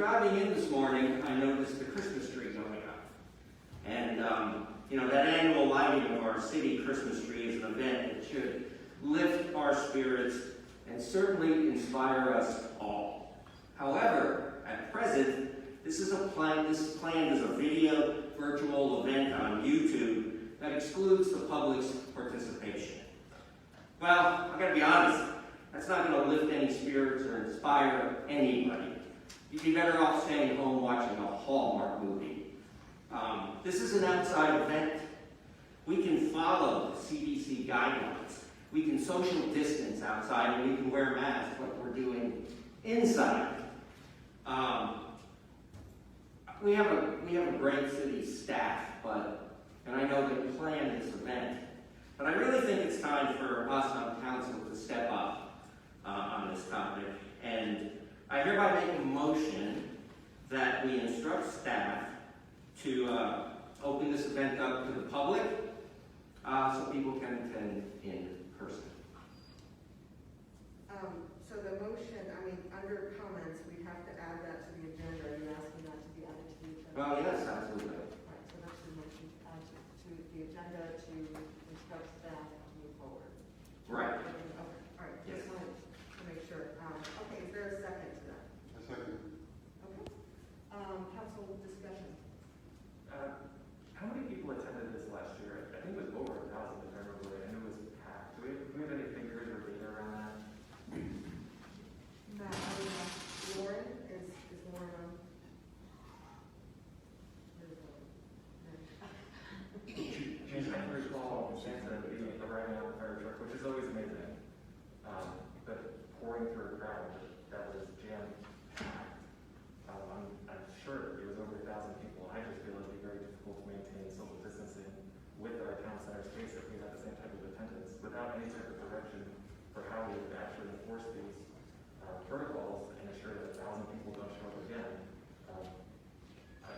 driving in this morning, I noticed the Christmas tree going up. And, that annual lighting of our city Christmas tree is an event that should lift our spirits and certainly inspire us all. However, at present, this is planned as a video virtual event on YouTube that excludes the public's participation. Well, I've got to be honest, that's not going to lift any spirits or inspire anybody. You'd be better off staying home watching a Hallmark movie. This is an outside event. We can follow the CDC guidelines. We can social distance outside, and we can wear masks like we're doing inside. We have a great city staff, and I know they planned this event. But I really think it's time for us on council to step up on this topic. And I hereby make a motion that we instruct staff to open this event up to the public so people can attend in person. So the motion, under comments, we have to add that to the agenda. Are you asking that to be added to the agenda? Well, yes, absolutely. Right, so that's the motion to add to the agenda to instruct staff to move forward. Right. Okay, all right, Yes. just wanted to make sure. Okay, is there a second to that? A second. Okay. Council discussion. How many people attended this last year? I think it was over 1,000 if I remember right, and it was packed. Do we have any figures or data around that? No, Lauren is Lauren on? I can recall Santa arriving on the fire truck, which is always amazing, but pouring through a crowd that was jam-packed. I'm sure it was over 1,000 people. I just feel it would be very difficult to maintain social distancing with our town center space if we had the same type of attendance without any type of direction for how we would actually enforce these protocols and ensure that 1,000 people don't show up again. I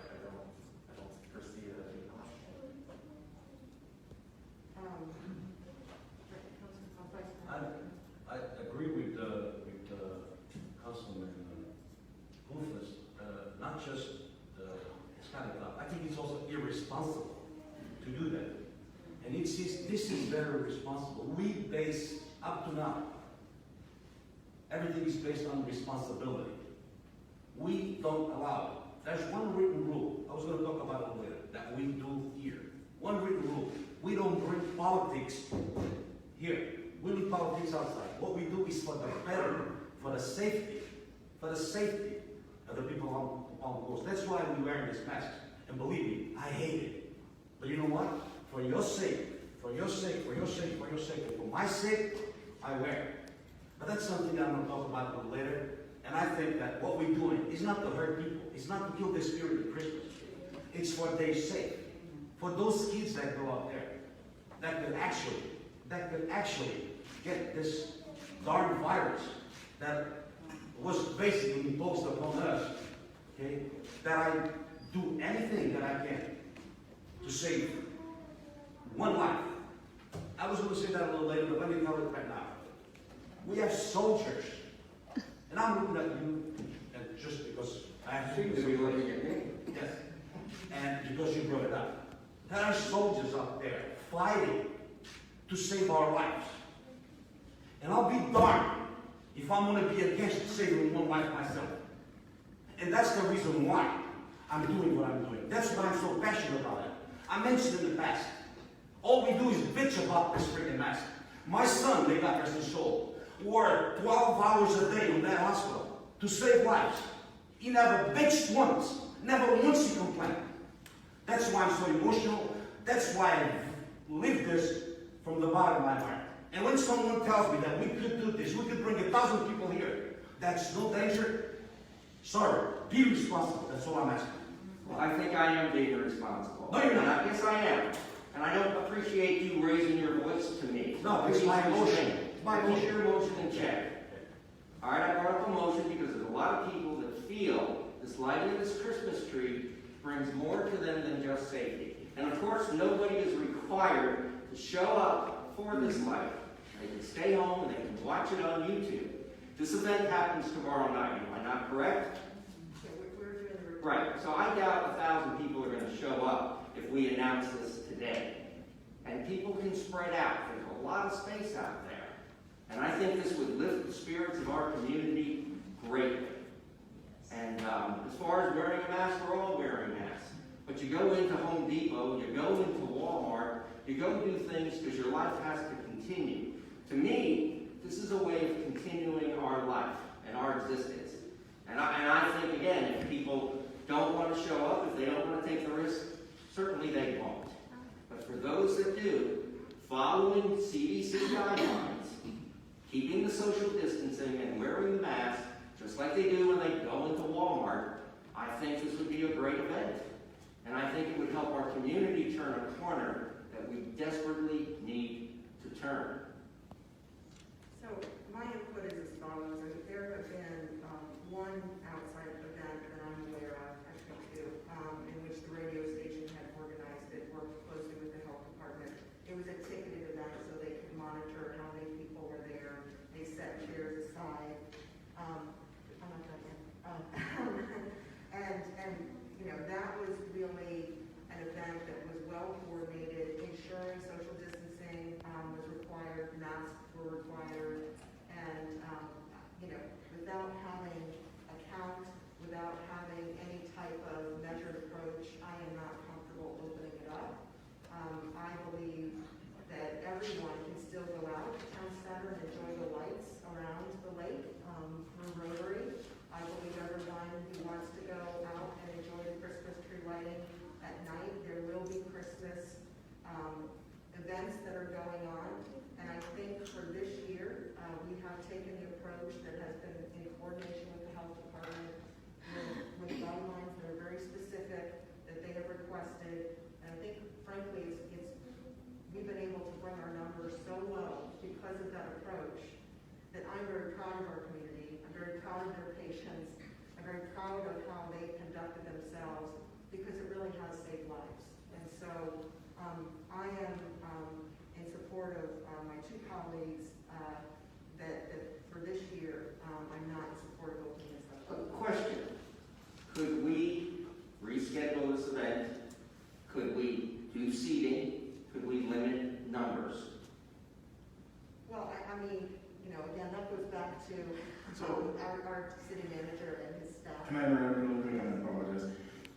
don't foresee that being possible. I agree with Councilman Rufus. Not just it's kind of I think it's also irresponsible to do that. And this is very responsible. We base up to now. Everything is based on responsibility. We don't allow it. There's one written rule. I was going to talk about it later. That we do here. One written rule. We don't bring politics here. We leave politics outside. What we do is for the better, for the safety of the people on the coast. That's why we're wearing this mask. And believe me, I hate it. But you know what? For your sake, and for my sake, I wear it. But that's something that I'm going to talk about a little later. And I think that what we're doing is not to hurt people. It's not to kill the spirit of Christmas. It's for their sake. For those kids that go out there, that could actually get this darn virus that was basically imposed upon us, okay? That I do anything that I can to save one life. I was going to say that a little later, but let me tell it right now. We have soldiers, and I'm looking at you, and just because I Seem to be looking at me. yes, and because you brought it up. There are soldiers out there fighting to save our lives. And I'll be darned if I'm going to be against saving one life myself. And that's the reason why I'm doing what I'm doing. That's why I'm so passionate about it. I mentioned in the past, all we do is bitch about this freaking mask. My son, may God rest his soul, worked 12 hours a day in that hospital to save lives. He never bitched once. Never once he complained. That's why I'm so emotional. That's why I live this from the bottom of my heart. And when someone tells me that we could do this, we could bring 1,000 people here, that's no danger. Sorry, be responsible. That's all I'm asking. Well, I think I am being irresponsible. No, you're not. Yes, I am. And I don't appreciate you raising your voice to me. No, it's my motion. It's my motion. Your motion in check. All right, I brought up a motion because there's a lot of people that feel this lighting of this Christmas tree brings more to them than just safety. And of course, nobody is required to show up for this light. They can stay home and they can watch it on YouTube. This event happens tomorrow night. Am I not correct? Okay, we're Right, so I doubt 1,000 people are going to show up if we announce this today. And people can spread out. There's a lot of space out there. And I think this would lift the spirits of our community greatly. And as far as wearing a mask, we're all wearing masks. But you go into Home Depot, you go into Walmart, you go do things because your life has to continue. To me, this is a way of continuing our life and our existence. And I think, again, if people don't want to show up, if they don't want to take the risk, certainly they won't. But for those that do, following CDC guidelines, keeping the social distancing and wearing the mask, just like they do when they go into Walmart, I think this would be a great event. And I think it would help our community turn a corner that we desperately need to turn. So my input is as follows. There have been one outside event that I'm aware of, actually two, in which the radio station had organized it, worked closely with the health department. It was a ticketed event so they could monitor how many people were there. They set chairs aside. I'm not done yet. And you know, that was really an event that was well coordinated, ensuring social distancing was required, masks were required, and you know, without having a count, without having any type of measured approach, I am not comfortable opening it up. I believe that everyone can still go out to town center and enjoy the lights around the lake through Rotary. I believe everyone who wants to go out and enjoy the Christmas tree lighting at night. There will be Christmas events that are going on. And I think for this year, we have taken the approach that has been in coordination with the health department, with guidelines that are very specific, that they have requested. And I think, frankly, we've been able to bring our numbers so low because of that approach that I'm very proud of our community. I'm very proud of their patients. I'm very proud of how they conducted themselves because it really has saved lives. And so I am in support of my two colleagues that for this year, I'm not in support of opening this up. Question. Could we reschedule this event? Could we do seating? Could we limit numbers? Well, I mean, you know, again, that goes back to our city manager and his staff. Can I interrupt real quick? I apologize.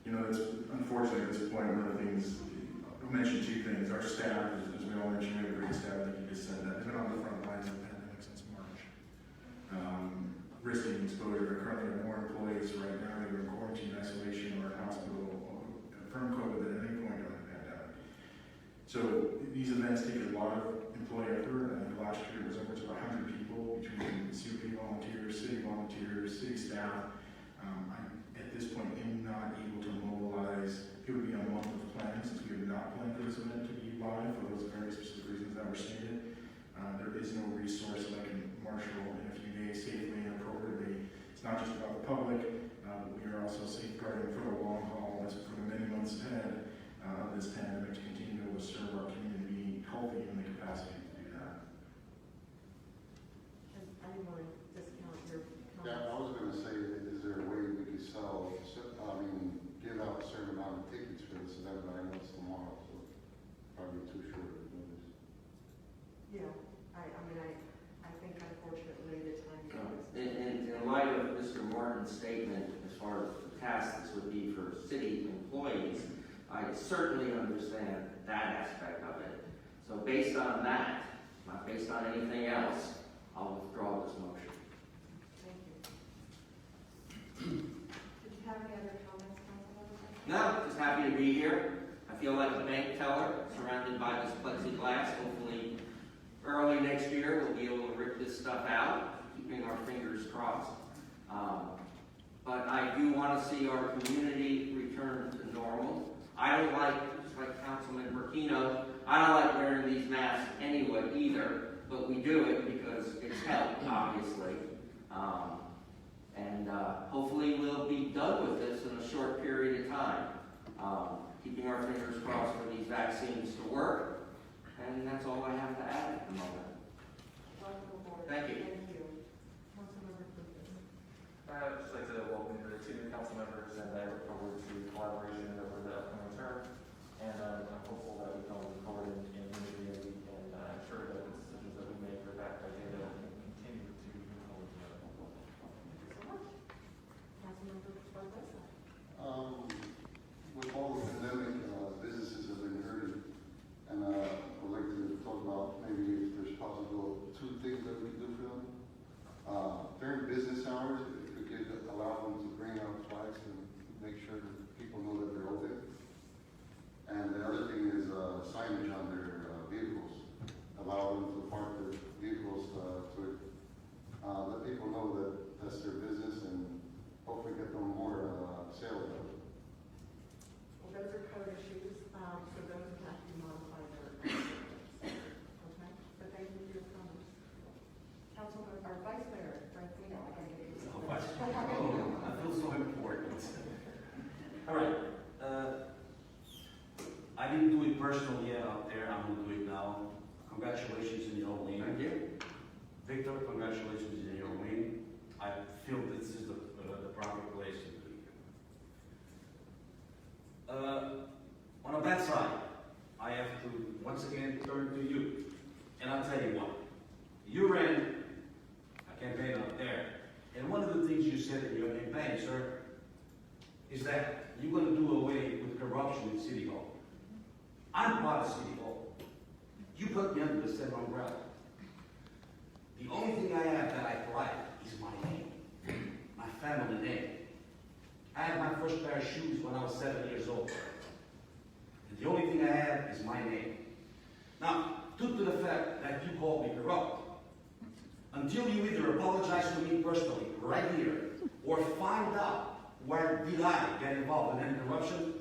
You know, it's unfortunately at this point, one of the things, I'll mention two things. Our staff, as we all mentioned, we have a great staff, like you just said, that they've been on the front lines of the pandemic since March. Risking exposure. There currently are more employees right now that are in quarantine, isolation, or in hospital from COVID than at any point during the pandemic. So these events take a lot of employee effort. I think last year it was upwards of 100 people between COP volunteers, city staff. At this point, am not able to mobilize. It would be a month of planning since we have not planned for this event to be live for those very specific reasons that were stated. There is no resource that can marshal in a few days safely and appropriately. It's not just about the public. We are also safeguarding for the long haul, as for the many months ahead of this pandemic, to continue to serve our community healthy in the capacity to do that. And I didn't want to discount your comments. Yeah, I was gonna say, is there a way we could give out a certain amount of tickets for this event, but I know it's tomorrow, so probably too short of notice. Yeah, I think unfortunately the time is. In light of Mr. Martin's statement, as far as the task this would be for city employees, I certainly understand that aspect of it. So based on that, not based on anything else, I'll withdraw this motion. Thank you. Did you have any other comments, Councilmember? No, just happy to be here. I feel like a bank teller surrounded by this plexiglass. Hopefully early next year we'll be able to rip this stuff out, keeping our fingers crossed. But I do want to see our community return to normal. I don't like, just like Councilman Branquinho, I don't like wearing these masks anyway either, but we do it because it's helped, obviously. Hopefully we'll be done with this in a short period of time. Keeping our fingers crossed for these vaccines to work. And that's all I have to add at the moment. Welcome aboard. Thank you. Thank you. Councilmember Branquinho. I'd just like to welcome the two new council members, and I look forward to collaboration over the upcoming term. And I'm hopeful that we can all move forward in unity, and I'm sure that the decisions that we make are backed by data and continue to move forward together. Thank you so much. Councilmember Barbosa. With all the pandemic, businesses have been hurting, and I would like to talk about maybe if there's possible two things that we can do for them. During business hours, if we could allow them to bring out flags and make sure that people know that they're open. And the other thing is signage on their vehicles. Allow them to park their vehicles to let people know that that's their business and hopefully get them more sales out of it. Well, those are code issues, so those would have to be modified or, okay? But thank you for your comments. Councilman, or Vice Mayor Branquinho, I can get you. Oh, I feel so important. All right. I didn't do it personally yet out there. I'm going to do it now. Congratulations in your win. Thank you. Victor, congratulations in your win. I feel this is the proper place to do it. On a bad side, I have to once again turn to you. And I'll tell you what. You ran a campaign out there. And one of the things you said in your campaign, sir, is that you're going to do away with corruption in City Hall. I'm part of City Hall. You put me under the same umbrella. The only thing I have that I pride is my name, my family name. I had my first pair of shoes when I was 7 years old. And the only thing I have is my name. Now, due to the fact that you called me corrupt, until you either apologize to me personally, right here, or find out where did I get involved in any corruption,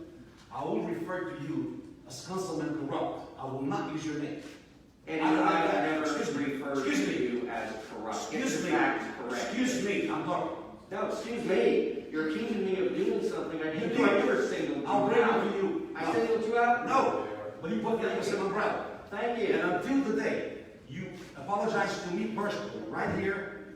I will refer to you as Councilman Corrupt. I will not use your name. And I never referred to you as corrupt. Excuse me. Excuse me. I'm talking. No, excuse me. You're accusing me of doing something I didn't do. I never singled you I'll bring out. it to you. I singled you out? No. But you put me under the same umbrella. Thank you. And until today, you apologize to me personally, right here,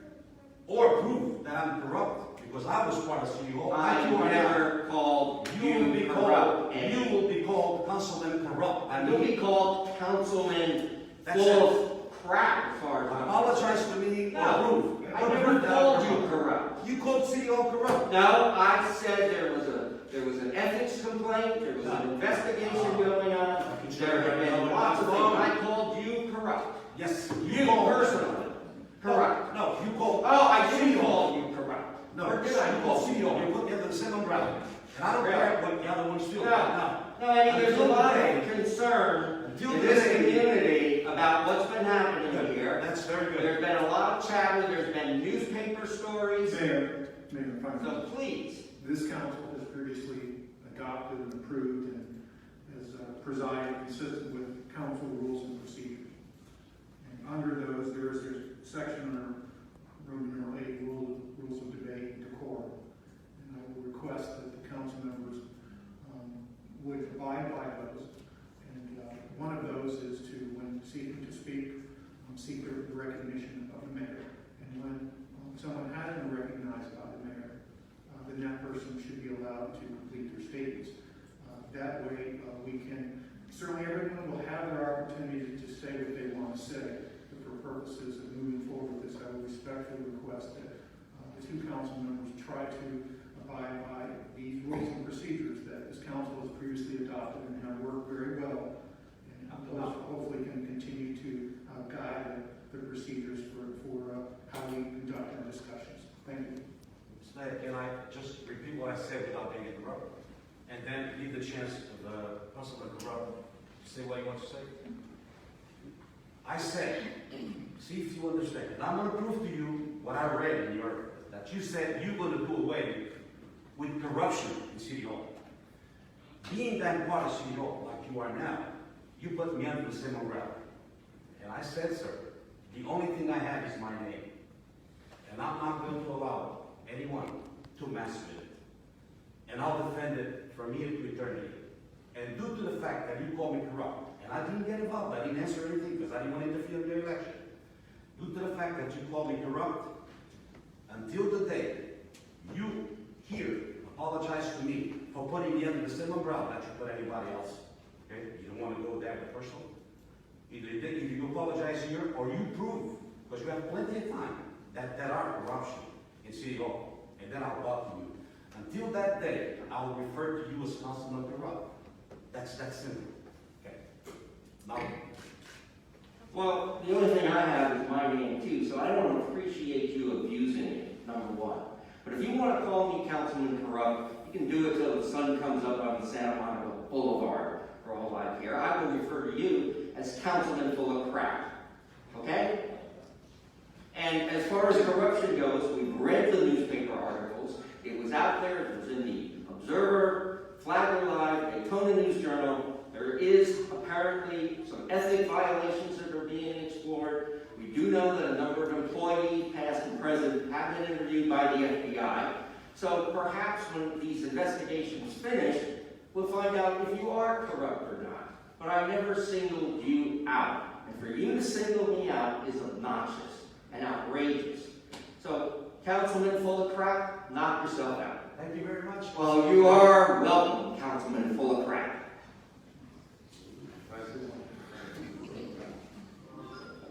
or prove that I'm corrupt, because I was part of City Hall. I never called You will be you called. corrupt. You will be called Councilman Corrupt. I will be called Councilman That's full it. of crap as far as I'm Apologize to me or No, prove. I never called you corrupt. You called City Hall corrupt. No, I said there was an ethics complaint, there was an investigation going on, there have been lots of things. I called you corrupt. Yes, You personally. Corrupt. No, you called. Oh, I didn't call you corrupt. No, Or did I you called City Hall. You put me under the same umbrella. And I don't care what the other ones feel. No, I mean, there's a lot of concern in this community about what's been happening here. That's very good. There's been a lot of chatter, there's been newspaper stories, Mayor, if I may. so please. This council has previously adopted and approved and has presided consistent with council rules and procedures. And under those, there is a section under Roman numeral 8, rules of debate and decorum. And I will request that the council members would abide by those. And one of those is to, when seeking to speak, seek the recognition of the mayor. And when someone has been recognized by the mayor, then that person should be allowed to complete their statements. That way, we can, certainly everyone will have their opportunity to say what they want to say, but for purposes of moving forward with this, I would respectfully request that the two council members try to abide by these rules and procedures that this council has previously adopted and have worked very well, and those hopefully can continue to guide the procedures for how we conduct our discussions. Thank you. Can I just repeat what I said without being interrupted? And then give the chance to the Councilman Corrupt to say what he wants to say? I said, see if you understand. And I'm going to prove to you what I read in your, that you said you're going to do away with corruption in City Hall. Being that part of City Hall, like you are now, you put me under the same umbrella. And I said, sir, the only thing I have is my name. And I'm not going to allow anyone to mess with it. And I'll defend it from here to eternity. And due to the fact that you called me corrupt, and I didn't get involved, I didn't answer anything because I didn't want to interfere in your election. Due to the fact that you called me corrupt, until the day You here apologize to me for putting me under the same umbrella that you put anybody else. Okay? You don't want to go there with personal. Either if you apologize here or you prove, because you have plenty of time, that there are corruption in City Hall, and then I'll talk to you. Until that day, I will refer to you as Councilman Corrupt. That's simple. Okay. Now, Well, the only thing I have is my name too, so I don't appreciate you abusing it, number one. But if you want to call me Councilman Corrupt, you can do it till the sun comes up on Santa Monica Boulevard, for all I care. I will refer to you as Councilman Full of Crap. Okay? And as far as corruption goes, we've read the newspaper articles. It was out there. It was in the Observer, Flagler Live, Daytona News Journal. There is apparently some ethic violations that are being explored. We do know that a number of employees, past and present, have been interviewed by the FBI. So perhaps when these investigations finish, we'll find out if you are corrupt or not. But I never singled you out. And for you to single me out is obnoxious and outrageous. So, Councilman Full of Crap, knock yourself out. thank you very much. Well, you are welcome, Councilman Full of Crap.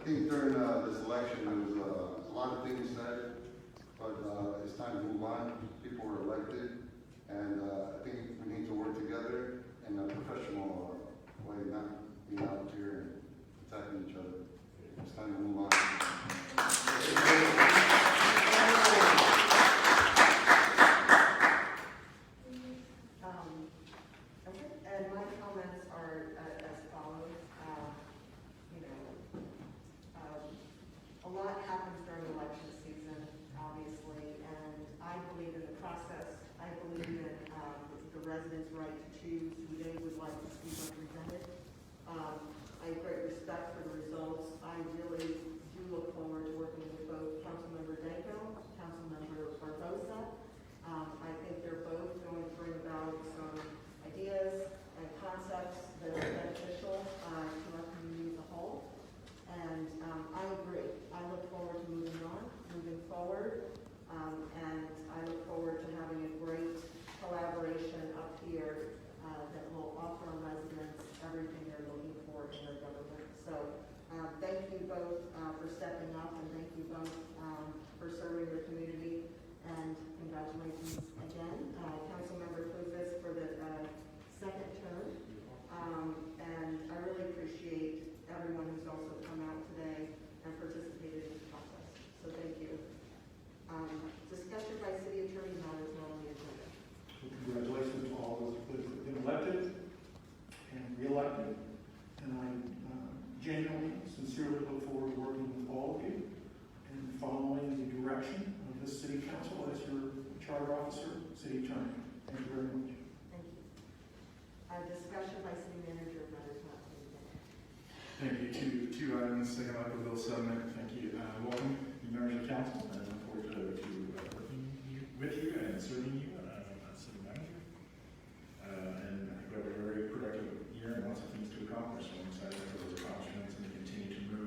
I think during this election, there was a lot of things said, but it's time to move on. People were elected, and I think we need to work together in a professional way, not being out here and attacking each other. It's time to move on. Okay, and my comments are as follows. A lot happens during election season, obviously, and I believe in the process. I believe in the residents' right to choose who they would like to see represented. I have great respect for the results. I really do look forward to working with both Councilmember Danko, Councilmember Barbosa. I think they're both going to bring about some ideas and concepts that are beneficial to our community as a whole. And I agree. I look forward to moving on, moving forward, and I look forward to having a great collaboration up here that will offer our residents everything they're looking for in their government. So thank you both for stepping up, and thank you both for serving the community. And congratulations again, Councilmember Cluzis, for the second term. And I really appreciate everyone who's also come out today and participated in this process. So thank you. Discussion by city attorney matters not on the agenda. Congratulations to all those who have been elected and re-elected. And I genuinely, sincerely look forward to working with all of you and following the direction of the city council as your charter officer, city attorney. Thank you very much. Thank you. Discussion by city manager matters not on the agenda. Thank you. Two items. Second up, bill settlement. Thank you. Welcome, you members of council, and I look forward to working with you and serving you